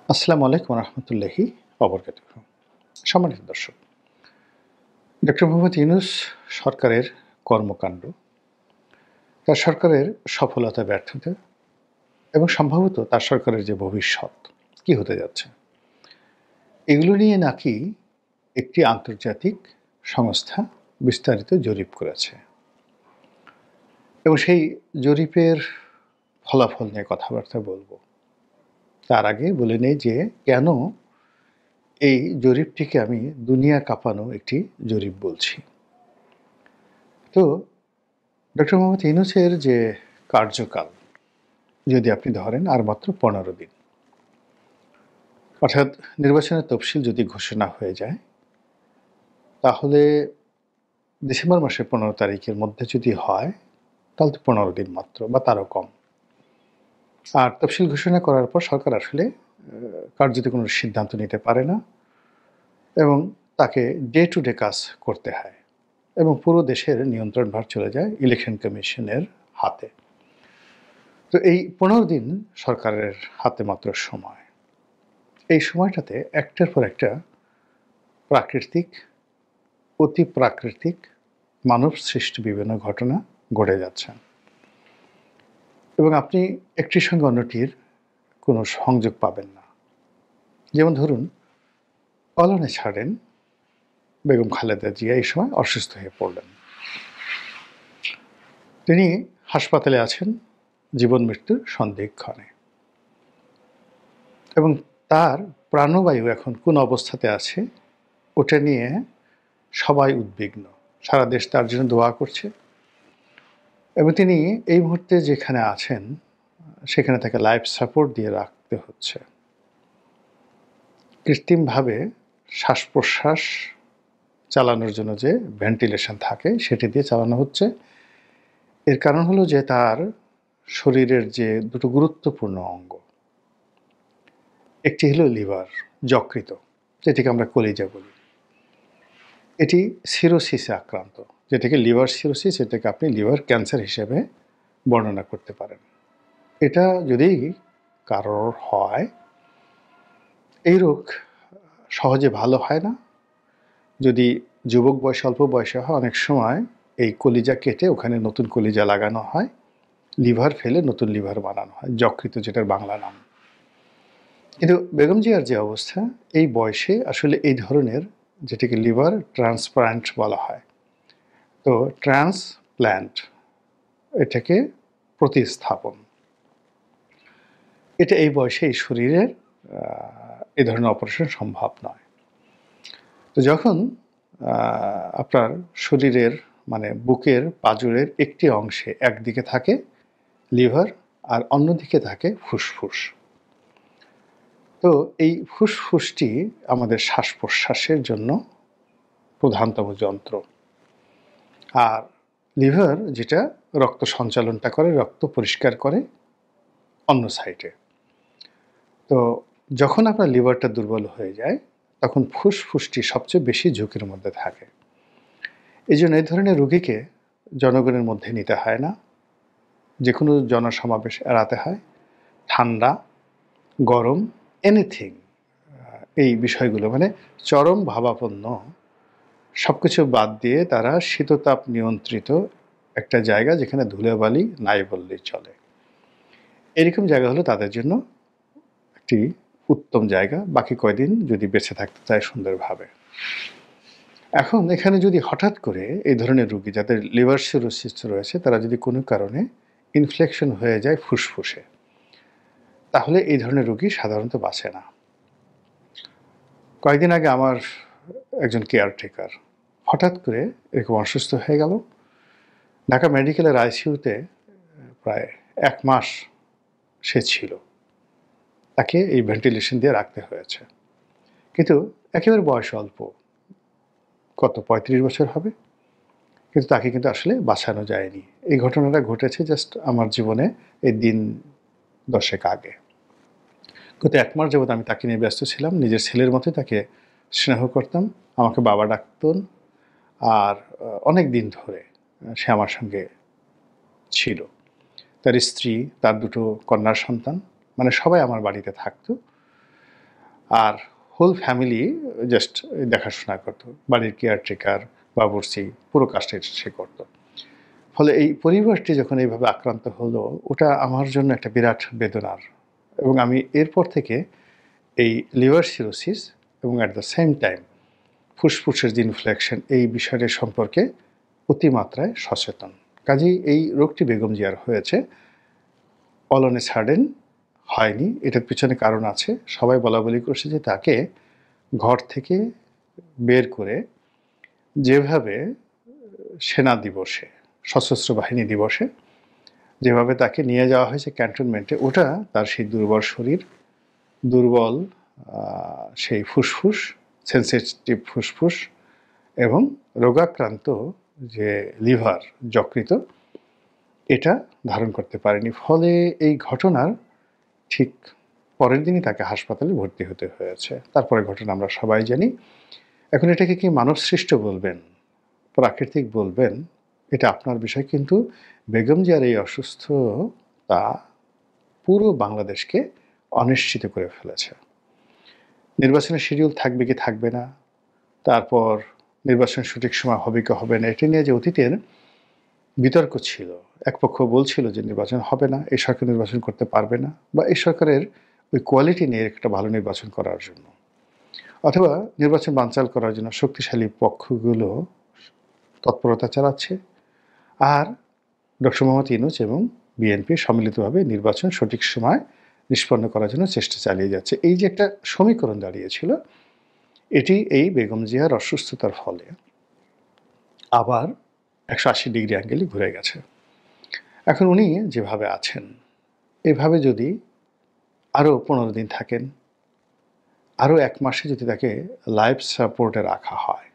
আসসালামু আলাইকুম রহমতুল্লাহি অবরকাতুহ। সম্মানিত দর্শক, ডক্টর মোহাম্মদ ইউনূস সরকারের কর্মকাণ্ড, তার সরকারের সফলতা ব্যর্থতা এবং সম্ভবত তার সরকারের যে ভবিষ্যৎ কি হতে যাচ্ছে, এগুলো নিয়ে নাকি একটি আন্তর্জাতিক সংস্থা বিস্তারিত জরিপ করেছে এবং সেই জরিপের ফলাফল নিয়ে কথাবার্তা বলবো। তার আগে বলে নেই যে কেন এই জরিপটিকে আমি দুনিয়া কাঁপানো একটি জরিপ বলছি। তো ডক্টর মোহাম্মদ ইউনূসের যে কার্যকাল যদি আপনি ধরেন আর মাত্র ১৫ দিন, অর্থাৎ নির্বাচনের তফসিল যদি ঘোষণা হয়ে যায়, তাহলে ডিসেম্বর মাসের ১৫ তারিখের মধ্যে যদি হয়, তাহলে তো ১৫ দিন মাত্র বা তারও কম। আর তফসিল ঘোষণা করার পর সরকার আসলে কার্যত কোনো সিদ্ধান্ত নিতে পারে না এবং তাকে ডে টু ডে কাজ করতে হয় এবং পুরো দেশের নিয়ন্ত্রণভার চলে যায় ইলেকশন কমিশনের হাতে। তো এই ১৫ দিন সরকারের হাতে মাত্র সময়। এই সময়টাতে একটার পর একটা প্রাকৃতিক, অতি প্রাকৃতিক, মানব সৃষ্ট বিভিন্ন ঘটনা ঘটে যাচ্ছে এবং আপনি একটির সঙ্গে অন্যটির কোনো সংযোগ পাবেন না। যেমন ধরুন, পালনে ছাড়েন বেগম খালেদা জিয়া এই সময় অসুস্থ হয়ে পড়লেন। তিনি হাসপাতালে আছেন জীবন মৃত্যুর সন্ধিক্ষণে এবং তার প্রাণবায়ু এখন কোন অবস্থাতে আছে ওটা নিয়ে সবাই উদ্বিগ্ন। সারা দেশ তার জন্য দোয়া করছে এবং তিনি এই মুহূর্তে যেখানে আছেন সেখানে তাকে লাইফ সাপোর্ট দিয়ে রাখতে হচ্ছে। কৃত্রিমভাবে শ্বাস প্রশ্বাস চালানোর জন্য যে ভেন্টিলেশন থাকে সেটি দিয়ে চালানো হচ্ছে। এর কারণ হলো যে তার শরীরের যে দুটো গুরুত্বপূর্ণ অঙ্গ, একটি হলো লিভার, যকৃত, যেটিকে আমরা কলিজা বলি। এটি সিরোসিসে আক্রান্ত, যেটাকে লিভার সিরোসিস, এটাকে আপনি লিভার ক্যান্সার হিসেবে বর্ণনা করতে পারেন। এটা যদি কারোর হয়, এই রোগ সহজে ভালো হয় না। যদি যুবক বয়সে, অল্প বয়সে হয়, অনেক সময় এই কলিজা কেটে ওখানে নতুন কলিজা লাগানো হয়, লিভার ফেলে নতুন লিভার বানানো হয়, যকৃত যেটার বাংলা নাম। কিন্তু বেগম জিয়ার যে অবস্থা, এই বয়সে আসলে এই ধরনের, যেটিকে লিভার ট্রান্সপ্লান্ট বলা হয়, তো ট্রান্সপ্ল্যান্ট, এটাকে প্রতিস্থাপন, এটা এই বয়সে এই শরীরের এই ধরনের অপারেশন সম্ভব নয়। তো যখন আপনার শরীরের মানে বুকের পাঁজরের একটি অংশে একদিকে থাকে লিভার আর অন্যদিকে থাকে ফুসফুস, তো এই ফুসফুসটি আমাদের শ্বাস প্রশ্বাসের জন্য প্রধানতম যন্ত্র, আর লিভার যেটা রক্ত সঞ্চালনটা করে, রক্ত পরিষ্কার করে অন্য সাইডে। তো যখন আপনার লিভারটা দুর্বল হয়ে যায়, তখন ফুসফুসটি সবচেয়ে বেশি ঝুঁকির মধ্যে থাকে। এই জন্য এই ধরনের রোগীকে জনগণের মধ্যে নিতে হয় না, যে কোনো জনসমাবেশ এড়াতে হয়। ঠান্ডা, গরম, এনিথিং, এই বিষয়গুলো মানে চরম ভাবাপন্ন সব কিছু বাদ দিয়ে তারা শীততাপ নিয়ন্ত্রিত একটা জায়গা, যেখানে ধুলোবালি নাই বললেই চলে, এরকম জায়গা হলো তাদের জন্য একটি উত্তম জায়গা, বাকি কয়দিন যদি বেঁচে থাকতে চায় সুন্দরভাবে। এখন এখানে যদি হঠাৎ করে এই ধরনের রোগী যাদের লিভার সিরোসিস রয়েছে, তারা যদি কোনো কারণে ইনফেকশন হয়ে যায় ফুসফুসে, তাহলে এই ধরনের রোগী সাধারণত বাঁচে না। কয়েকদিন আগে আমার একজন কেয়ারটেকার হঠাৎ করে এরকম অসুস্থ হয়ে গেল। ঢাকা মেডিকেলের আইসিইউতে প্রায় ১ মাস সে ছিল, তাকে এই ভেন্টিলেশন দিয়ে রাখতে হয়েছে। কিন্তু একেবারে বয়স অল্প, কত ৩৫ বছর হবে, কিন্তু তাকে কিন্তু আসলে বাঁচানো যায়নি। এই ঘটনাটা ঘটেছে জাস্ট আমার জীবনে এই দিন ১০ আগে। গত ১ মাস যাবৎ আমি তাকে নিয়ে ব্যস্ত ছিলাম, নিজের ছেলের মতোই তাকে স্নেহ করতাম, আমাকে বাবা ডাকতেন, আর অনেক দিন ধরে সে আমার সঙ্গে ছিল। তার স্ত্রী, তার দুটো কন্যা সন্তান, মানে সবাই আমার বাড়িতে থাকতো। আর হোল ফ্যামিলি জাস্ট দেখাশোনা করতো, বাড়ির কেয়ারটেকার, বাবুর্চি, পুরো কাজটা সে করতো। ফলে এই পরিবারটি যখন এইভাবে আক্রান্ত হলো, ওটা আমার জন্য একটা বিরাট বেদনার। এবং আমি এরপর থেকে এই লিভার সিরোসিস এবং অ্যাট দ্য সেম টাইম ফুসফুসের যে ইনফ্লেকশন, এই বিষয়টি সম্পর্কে অতিমাত্রায় সচেতন। কাজেই এই রোগটি বেগম জিয়ার হয়েছে, অল অন এ সাডেন হয়নি। এটার পিছনে কারণ আছে। সবাই বলাবলি করছে যে তাকে ঘর থেকে বের করে যেভাবে সেনা দিবসে, সশস্ত্র বাহিনী দিবসে যেভাবে তাকে নিয়ে যাওয়া হয়েছে ক্যান্টনমেন্টে, ওটা তার সেই দুর্বল শরীর, দুর্বল সেই ফুসফুস, সেন্সিটিভ ফুসফুস এবং রোগাক্রান্ত যে লিভার, যকৃত, এটা ধারণ করতে পারেনি। ফলে এই ঘটনার ঠিক পরের দিনই তাকে হাসপাতালে ভর্তি হতে হয়েছে। তারপরে ঘটনা আমরা সবাই জানি। এখন এটাকে কি মানব সৃষ্ট বলবেন, প্রাকৃতিক বলবেন, এটা আপনার বিষয়। কিন্তু বেগম জিয়ার এই অসুস্থতা পুরো বাংলাদেশকে অনিশ্চিত করে ফেলেছে। নির্বাচনের শিডিউল থাকবে কি থাকবে না, তারপর নির্বাচন সঠিক সময় হবে কি হবে না, এটা নিয়ে যে অতীতের বিতর্ক ছিল। এক পক্ষ বলছিল যে নির্বাচন হবে না, এই সরকার নির্বাচন করতে পারবে না, বা এই সরকারের ওই কোয়ালিটি নিয়ে একটা ভালো নির্বাচন করার জন্য, অথবা নির্বাচন বানচাল করার জন্য শক্তিশালী পক্ষগুলো তৎপরতা চালাচ্ছে, আর ডক্টর মোহাম্মদ ইউনূস এবং বিএনপি সম্মিলিতভাবে নির্বাচন সঠিক সময় নিষ্পন্ন করার জন্য চেষ্টা চালিয়ে যাচ্ছে। এই যে একটা সমীকরণ দাঁড়িয়েছিল, এটি এই বেগম জিয়ার অসুস্থতার ফলে আবার 180 ডিগ্রি অ্যাঙ্গেলে ঘুরে গেছে। এখন উনি যেভাবে আছেন, এভাবে যদি আরও 15 দিন থাকেন, আরও 1 মাসে যদি তাকে লাইফ সাপোর্টে রাখা হয়,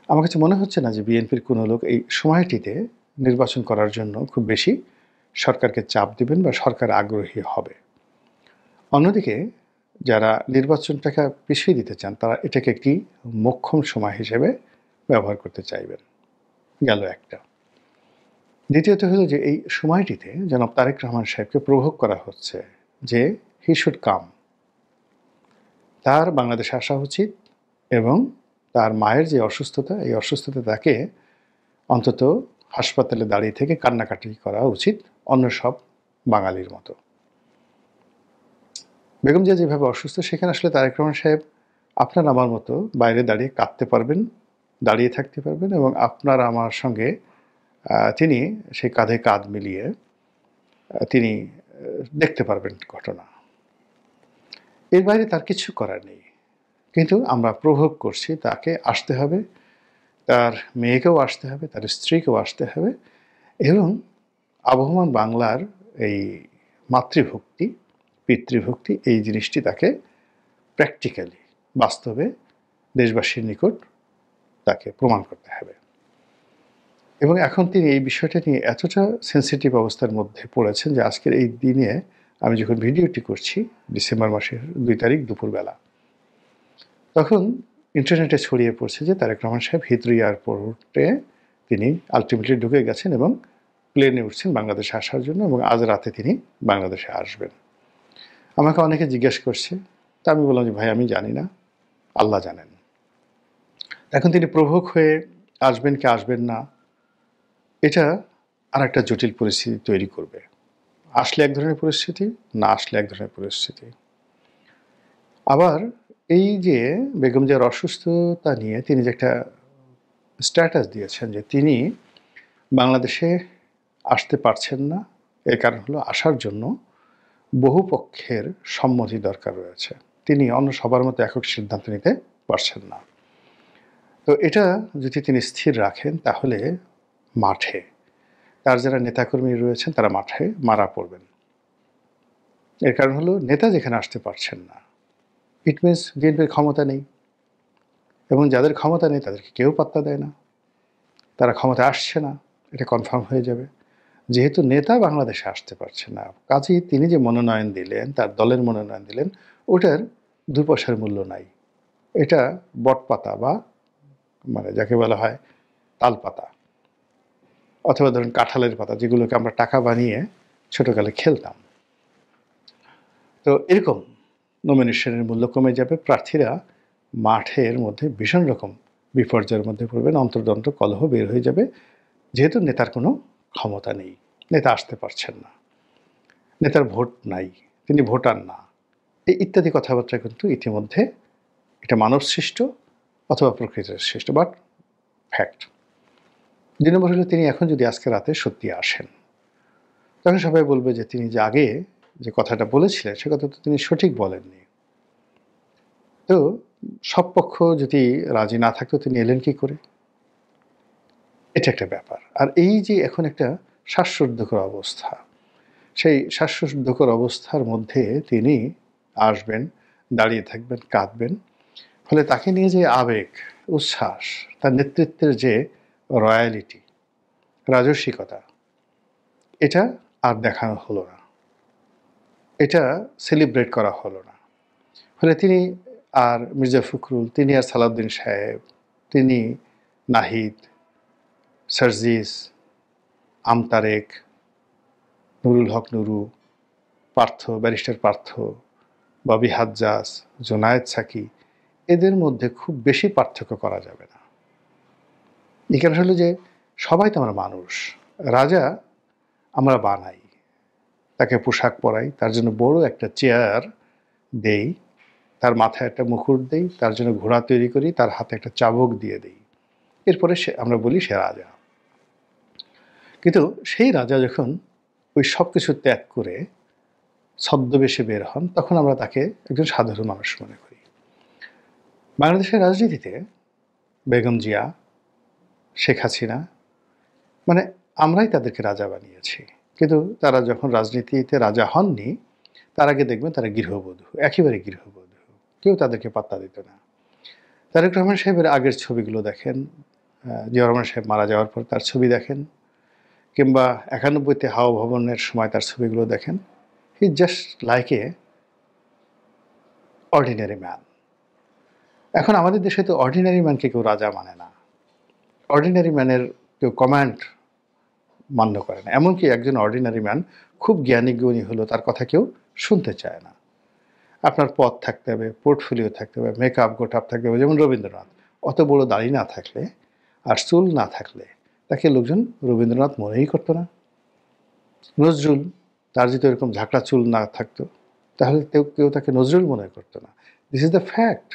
আমার কাছে মনে হচ্ছে না যে বিএনপির কোনো লোক এই সময়টিতে নির্বাচন করার জন্য খুব বেশি সরকারকে চাপ দিবেন বা সরকার আগ্রহী হবে। অন্যদিকে যারা নির্বাচনটাকে পিছিয়ে দিতে চান, তারা এটাকে একটি মোক্ষম সময় হিসেবে ব্যবহার করতে চাইবেন। গেল একটা। দ্বিতীয়ত হলো যে এই সময়টিতে জনাব তারেক রহমান সাহেবকে প্রভোগ করা হচ্ছে যে হি শুড কাম, তার বাংলাদেশে আসা উচিত, এবং তার মায়ের যে অসুস্থতা, এই অসুস্থতা তাকে অন্তত হাসপাতালে দাঁড়িয়ে থেকে কান্নাকাটি করা উচিত অন্য সব বাঙালির মতো। বেগম জিয়া যেভাবে অসুস্থ, সেখানে আসলে তারেক রহমান সাহেব আপনার আমার মতো বাইরে দাঁড়িয়ে কাঁদতে পারবেন, দাঁড়িয়ে থাকতে পারবেন, এবং আপনার আমার সঙ্গে তিনি সেই কাঁধে কাঁধ মিলিয়ে তিনি দেখতে পারবেন ঘটনা। এর বাইরে তার কিছু করার নেই। কিন্তু আমরা প্রভোগ করছি তাকে আসতে হবে, তার মেয়েকেও আসতে হবে, তার স্ত্রীকেও আসতে হবে, এবং আবহমান বাংলার এই মাতৃভক্তি, পিতৃভক্তি, এই জিনিসটি তাকে প্র্যাকটিক্যালি, বাস্তবে দেশবাসীর নিকট তাকে প্রমাণ করতে হবে। এবং এখন তিনি এই বিষয়টা নিয়ে এতটা সেন্সিটিভ অবস্থার মধ্যে পড়েছেন যে আজকের এই দিনে আমি যখন ভিডিওটি করছি, ডিসেম্বর মাসের 2 তারিখ দুপুরবেলা, তখন ইন্টারনেটে ছড়িয়ে পড়ছে যে তারেক রহমান সাহেব হিথ্রো এয়ারপোর্টে তিনি আলটিমেটলি ঢুকে গেছেন এবং প্লেনে উঠছেন বাংলাদেশে আসার জন্য, এবং আজ রাতে তিনি বাংলাদেশে আসবেন। আমাকে অনেকে জিজ্ঞেস করছে, তা আমি বললাম যে ভাই আমি জানি না, আল্লাহ জানেন। এখন তিনি প্রভোগ হয়ে আসবেন কি আসবেন না, এটা আর একটা জটিল পরিস্থিতি তৈরি করবে। আসলে এক ধরনের পরিস্থিতি, না আসলে এক ধরনের পরিস্থিতি। আবার এই যে বেগম জিয়ার অসুস্থতা নিয়ে তিনি যে একটা স্ট্যাটাস দিয়েছেন যে তিনি বাংলাদেশে আসতে পারছেন না, এর কারণ হলো আসার জন্য বহু পক্ষের সম্মতি দরকার রয়েছে, তিনি অন্য সবার মতো একক সিদ্ধান্ত নিতে পারছেন না। তো এটা যদি তিনি স্থির রাখেন, তাহলে মাঠে তার যারা নেতাকর্মী রয়েছেন তারা মাঠে মারা পড়বেন। এর কারণ হলো নেতা যেখানে আসতে পারছেন না, ইট মিনস বিএনপির ক্ষমতা নেই, এবং যাদের ক্ষমতা নেই তাদেরকে কেউ পাত্তা দেয় না, তারা ক্ষমতা আসছে না, এটা কনফার্ম হয়ে যাবে। যেহেতু নেতা বাংলাদেশে আসতে পারছে না, কাজেই তিনি যে মনোনয়ন দিলেন, তার দলের মনোনয়ন দিলেন, ওটার 2 পয়সার মূল্য নাই। এটা বটপাতা, বা মানে যাকে বলা হয় তালপাতা, অথবা ধরুন কাঁঠালের পাতা, যেগুলোকে আমরা টাকা বানিয়ে ছোটকালে খেলতাম। তো এরকম নমিনেশনের মূল্য কমে যাবে, প্রার্থীরা মাঠের মধ্যে ভীষণ রকম বিপর্যয়ের মধ্যে পড়বেন, অন্তর্দ্বন্দ্ব কলহ বের হয়ে যাবে, যেহেতু নেতার কোনো ক্ষমতা নেই, নেতা আসতে পারছেন না, নেতার ভোট নাই, তিনি ভোটার না, এই ইত্যাদি কথাবার্তা কিন্তু ইতিমধ্যে এটা মানব সৃষ্ট অথবা প্রকৃতির সৃষ্ট, বাট ফ্যাক্ট। ২ নম্বর হলো, তিনি এখন যদি আজকে রাতে সত্যি আসেন, তখন সবাই বলবে যে তিনি যে আগে যে কথাটা বলেছিলেন সে কথা তো তিনি সঠিক বলেননি। তো সব পক্ষ যদি রাজি না থাকতো তিনি এলেন কি করে, এটা একটা ব্যাপার। আর এই যে এখন একটা শ্বাসরুদ্ধকর অবস্থা, সেই শ্বাসরুদ্ধকর অবস্থার মধ্যে তিনি আসবেন, দাঁড়িয়ে থাকবেন, কাঁদবেন, ফলে তাকে নিয়ে যে আবেগ, উচ্ছ্বাস, তার নেতৃত্বের যে রয়্যালিটি, রাজস্বিকতা, এটা আর দেখানো হলো না, এটা সেলিব্রেট করা হলো না। ফলে তিনি আর মির্জা ফখরুল, তিনি আর সালাউদ্দিন সাহেব, তিনি নাহিদ, সার্জিস, আমতারেক, নুরুল হক নুরু, পার্থ, ব্যারিস্টার পার্থ, ববি হাজ্জাজ, জোনায়েদ সাকি, এদের মধ্যে খুব বেশি পার্থক্য করা যাবে না। এখানে হলো যে সবাই তো আমরা মানুষ, রাজা আমরা বানাই, তাকে পোশাক পরাই, তার জন্য বড় একটা চেয়ার দেই, তার মাথায় একটা মুকুট দেই, তার জন্য ঘোড়া তৈরি করি, তার হাতে একটা চাবুক দিয়ে দেই, এরপরে সে আমরা বলি সে রাজা। কিন্তু সেই রাজা যখন ওই সব কিছু ত্যাগ করে ছদ্মবেশে বের হন, তখন আমরা তাকে একজন সাধারণ মানুষ মনে করি। বাংলাদেশের রাজনীতিতে বেগম জিয়া, শেখ হাসিনা, মানে আমরাই তাদেরকে রাজা বানিয়েছি, কিন্তু তারা যখন রাজনীতিতে রাজা হননি, তার আগে দেখবেন তারা গৃহবধূ, একেবারে গৃহবধূ, কেউ তাদেরকে পাত্তা দিত না। তারেক রহমান সাহেবের আগের ছবিগুলো দেখেন, জিয়া রহমান সাহেব মারা যাওয়ার পর তার ছবি দেখেন, কিংবা ৯১তে হাওয়া ভবনের সময় তার ছবিগুলো দেখেন, he just like a ordinary man. এখন আমাদের দেশে তো অর্ডিনারি ম্যানকে কেউ রাজা মানে না, অর্ডিনারি ম্যানের কেউ কমান্ড মান্য করে না, এমনকি একজন অর্ডিনারি ম্যান খুব জ্ঞানী গুণী হলো তার কথা কেউ শুনতে চায় না। আপনার পদ থাকতে হবে, পোর্টফোলিও থাকতে হবে, মেকআপ গোটাপ থাকতে হবে, যেমন রবীন্দ্রনাথ, অত বড় দাড়ি না থাকলে আর চুল না থাকলে তাকে লোকজন রবীন্দ্রনাথ মনেই করতো না। নজরুল, তার যদি এরকম ঝাঁকড়া চুল না থাকতো তাহলে কেউ তাকে নজরুল মনে করতো না। This is the fact.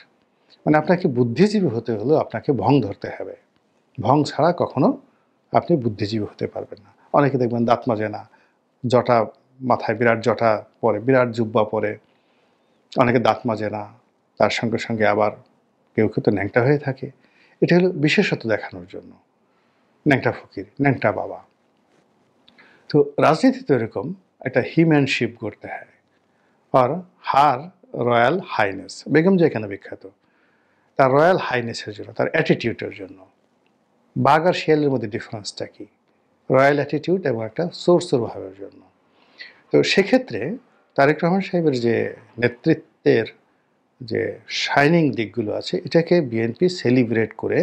মানে আপনাকে বুদ্ধিজীবী হতে হলেও আপনাকে ভং ধরতে হবে, ভং ছাড়া কখনো আপনি বুদ্ধিজীবী হতে পারবেন না। অনেকে দেখবেন দাঁত মাজে না, জটা মাথায় বিরাট জটা পরে, বিরাট জুব্বা পরে, অনেকে দাঁত মাজে না, তার সঙ্গে সঙ্গে আবার কেউ কেউ তো ন্যাংটা হয়ে থাকে। এটা হলো বিশেষত দেখানোর জন্য, ন্যাংটা ফকির, ন্যাংটা বাবা। তো রাজনীতিতে এরকম একটা হিম্যানশিপ করতে হয়। আর হার রয়্যাল হাইনেস, বেগম যে এখানে বিখ্যাত তার রয়্যাল হাইনেসের জন্য, তার অ্যাটিটিউডের জন্য। বাঘ আর শিয়ালের মধ্যে ডিফারেন্সটা কি? রয়্যাল অ্যাটিটিউড এবং একটা সোর্সের ভাবের জন্য। তো সেক্ষেত্রে তারেক রহমান সাহেবের যে নেতৃত্বের যে শাইনিং দিকগুলো আছে, এটাকে বিএনপি সেলিব্রেট করে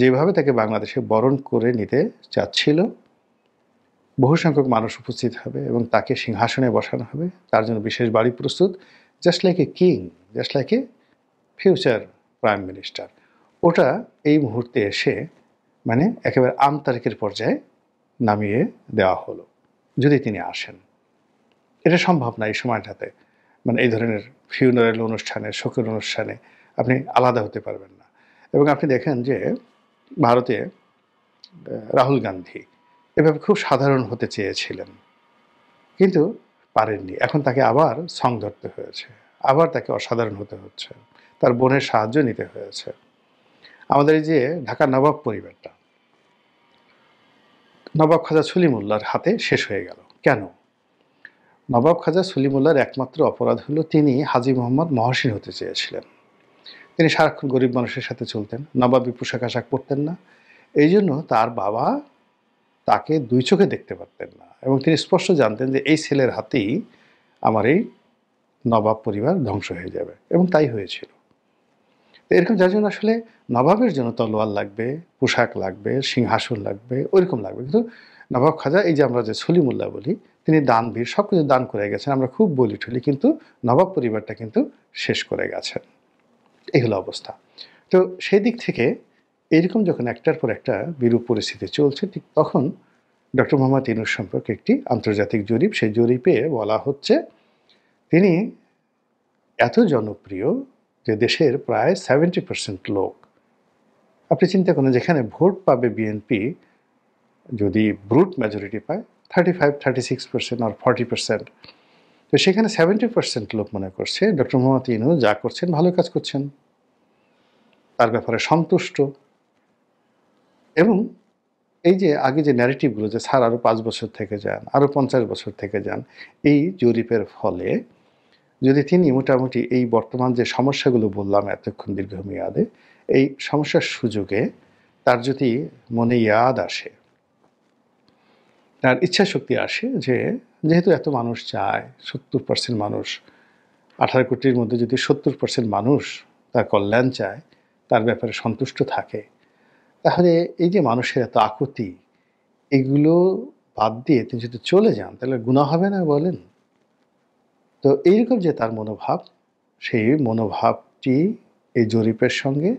যেভাবে তাকে বাংলাদেশে বরণ করে নিতে চাচ্ছিল, বহু সংখ্যক মানুষ উপস্থিত হবে এবং তাকে সিংহাসনে বসানো হবে, তার জন্য বিশেষ বাড়ি প্রস্তুত, just like a king, just like a future prime minister. ওটা এই মুহূর্তে এসে মানে একেবারে আমতারিখের পর্যায়ে নামিয়ে দেওয়া হলো। যদি তিনি আসেন, এটা সম্ভব না এই সময়টাতে, মানে এই ধরনের ফিউনারেল অনুষ্ঠানে, শোকের অনুষ্ঠানে আপনি আলাদা হতে পারবেন না। এবং আপনি দেখেন যে ভারতে রাহুল গান্ধী এভাবে খুব সাধারণ হতে চেয়েছিলেন, কিন্তু পারেননি। এখন তাকে আবার সং ধরতে হয়েছে, আবার তাকে অসাধারণ হতে হচ্ছে, তার বোনের সাহায্য নিতে হয়েছে। আমাদের এই যে ঢাকার নবাব পরিবারটা, নবাব খাজা সলিমুল্লাহর হাতে শেষ হয়ে গেল কেন? নবাব খাজা সলিমুল্লাহর একমাত্র অপরাধ হলো তিনি হাজী মোহাম্মদ মহসিন হতে চেয়েছিলেন। তিনি সারাক্ষণ গরিব মানুষের সাথে চলতেন, নবাবী পোশাক আশাক পরতেন না, এই জন্য তার বাবা তাকে দুই চোখে দেখতে পারতেন না, এবং তিনি স্পষ্ট জানতেন যে এই ছেলের হাতেই আমার এই নবাব পরিবার ধ্বংস হয়ে যাবে, এবং তাই হয়েছিল। এরকম যার জন্য আসলে নবাবের জন্য তলোয়ার লাগবে, পোশাক লাগবে, সিংহাসন লাগবে, ওইরকম লাগবে, কিন্তু নবাব খাজা, এই যে আমরা যে সলিমুল্লাহ বলি, তিনি দানবীর, সব কিছু দান করে গেছেন, আমরা খুব বলি ঠুলি, কিন্তু নবাব পরিবারটা কিন্তু শেষ করে গেছেন। এই হলো অবস্থা। তো সেই দিক থেকে এইরকম যখন একটার পর একটা বিরূপ পরিস্থিতি চলছে, ঠিক তখন ডক্টর মোহাম্মদ ইউনূস সম্পর্কে একটি আন্তর্জাতিক জরিপ, সেই জরিপে বলা হচ্ছে তিনি এত জনপ্রিয় যে দেশের প্রায় 70% লোক, আপনি চিন্তা করেন যেখানে ভোট পাবে বিএনপি যদি ব্রুট মেজরিটি পায় 35-36% আর 40%, তো সেখানে 70% লোক মনে করছে ডক্টর মোহাম্মদ ইউনূস যা করছেন ভালো কাজ করছেন, তার ব্যাপারে সন্তুষ্ট। এবং এই যে আগে যে ন্যারেটিভগুলো যে স্যার আরও 5 বছর থেকে যান, আরও 50 বছর থেকে যান, এই জরিপের ফলে যদি তিনি মোটামুটি এই বর্তমান যে সমস্যাগুলো বললাম এতক্ষণ দীর্ঘমেয়াদে, এই সমস্যার সুযোগে তার যদি মনে ইয়াদ আসে, তার ইচ্ছাশক্তি আসে, যে যেহেতু এত মানুষ চায়, 70% মানুষ, 18 কোটির মধ্যে যদি 70% মানুষ তার কল্যাণ চায়, তার ব্যাপারে সন্তুষ্ট থাকে, তাহলে এই যে মানুষের এত আকুতি, এগুলো বাদ দিয়ে তিনি যদি চলে যান তাহলে গুনাহ হবে না বলেন? তো এইরকম যে তার মনোভাব, সেই মনোভাবটি এই জরিপের সঙ্গে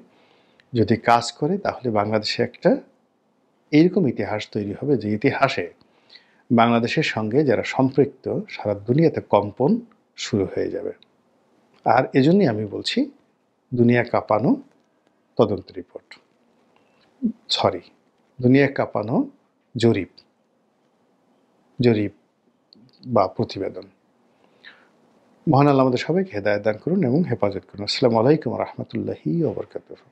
যদি কাজ করে তাহলে বাংলাদেশে একটা এইরকম ইতিহাস তৈরি হবে, যে ইতিহাসে বাংলাদেশের সঙ্গে যারা সম্পৃক্ত সারা দুনিয়াতে কম্পন শুরু হয়ে যাবে। আর এজন্যই আমি বলছি দুনিয়া কাঁপানো তদন্ত রিপোর্ট, সরি, দুনিয়া কাঁপানো জরিপ বা প্রতিবেদন। মহান আল্লাহ আমাদের সবাইকে হেদায়েত দান করুন এবং হেফাজত করুন। আসসালামু আলাইকুম ওয়া রাহমাতুল্লাহি ওয়া বারাকাতুহু।